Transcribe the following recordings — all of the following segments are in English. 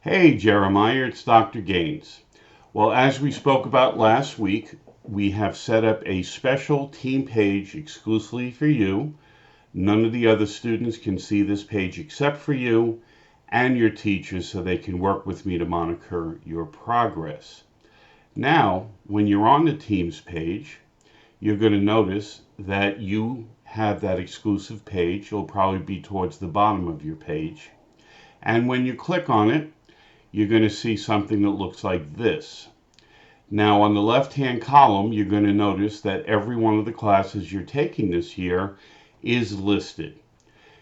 Hey Jeremiah, it's Dr. Gaines. Well, as we spoke about last week, we have set up a special team page exclusively for you. None of the other students can see this page except for you and your teachers so they can work with me to monitor your progress. Now, when you're on the Teams page, you're going to notice that you have that exclusive page. It'll probably be towards the bottom of your page. And when you click on it, you're going to see something that looks like this. Now, on the left-hand column, you're going to notice that every one of the classes you're taking this year is listed.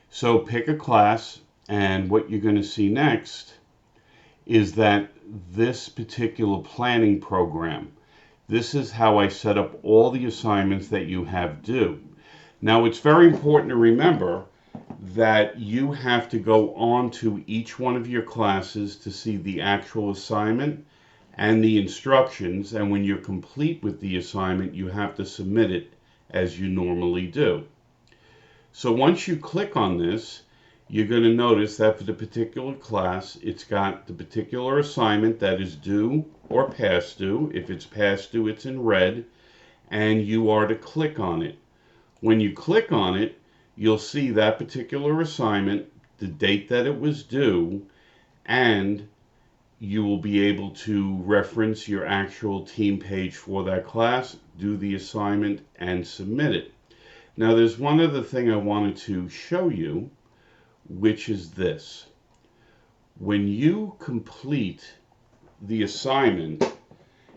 So pick a class, and what you're going to see next is that this particular planning program, this is how I set up all the assignments that you have due. Now, it's very important to remember that you have to go on to each one of your classes to see the actual assignment and the instructions, and when you're complete with the assignment, you have to submit it as you normally do. So once you click on this, you're going to notice that for the particular class, it's got the particular assignment that is due or past due. If it's past due, it's in red, and you are to click on it. When you click on it, you'll see that particular assignment, the date that it was due, and you will be able to reference your actual team page for that class, do the assignment, and submit it. Now, there's one other thing I wanted to show you, which is this. When you complete the assignment,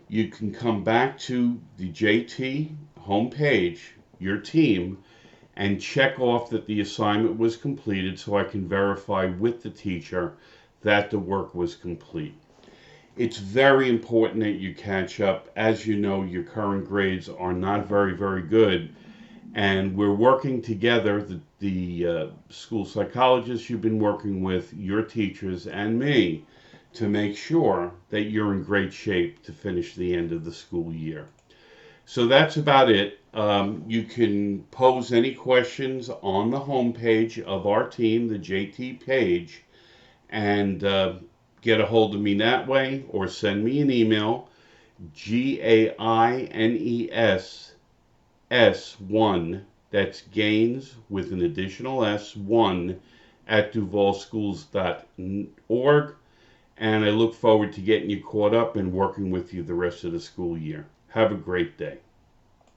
you can come back to the JT homepage, your team, and check off that the assignment was completed so I can verify with the teacher that the work was complete. It's very important that you catch up. As you know, your current grades are not very good, and we're working together, the school psychologists you've been working with, your teachers, and me, to make sure that you're in great shape to finish the end of the school year. So that's about it. You can pose any questions on the homepage of our team, the JT page, and get a hold of me that way, or send me an email, GAINESS1, that's Gaines with an additional S1, at duvalschools.org, and I look forward to getting you caught up and working with you the rest of the school year. Have a great day.